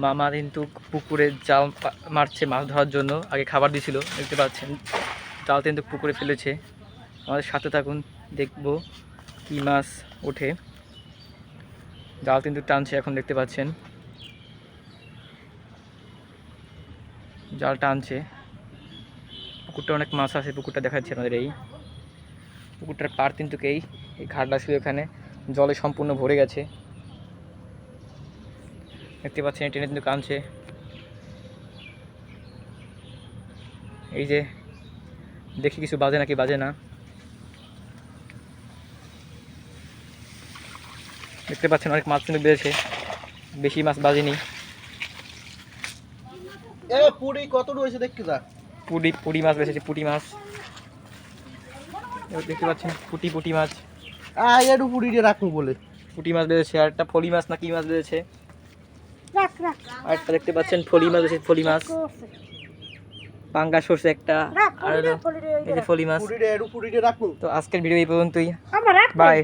মামা কিন্তু পুকুরে জাল মারছে মাছ ধরার জন্য। আগে খাবার দিয়েছিল, দেখতে পাচ্ছেন জাল কিন্তু পুকুরে ফেলেছে। আমাদের সাথে থাকুন, দেখবো কি মাছ ওঠে। জাল কিন্তু টানছে, এখন দেখতে পাচ্ছেন জাল টানছে। পুকুরটা অনেক মাছ আছে, পুকুরটা দেখাচ্ছে আমাদের। এই পুকুরটার পাড় কিন্তু এই ঘাটটা ছিল এখানে জলে সম্পূর্ণ ভরে গেছে, দেখতে পাচ্ছেন। ট্রেনে কিন্তু কানছে, এই যে দেখি কিছু বাজে নাকি বাজে না। দেখতে পাচ্ছেন অনেক মাছ কিন্তু বেড়েছে, বেশি মাছ বাজেনি। পুরি কত রয়েছে দেখতে যা। পুঁটি মাছ বেড়েছে, পুঁটি মাছ দেখতে পাচ্ছেন। পুঁটি মাছ একটু পুরি দিয়ে রাখবো বলে পুঁটি মাছ বেড়েছে। আর একটা ফলি মাছ না কি মাছ বেড়েছে, আর একটা দেখতে পাচ্ছেন ফলি মাছ বেড়েছে। ফলি মাছ পাঙ্গাস সরষে একটা, আর এই যে ফলি মাছ। পুরি দিয়ে রাখবো। তো আজকের ভিডিও এই পর্যন্তই, বাই।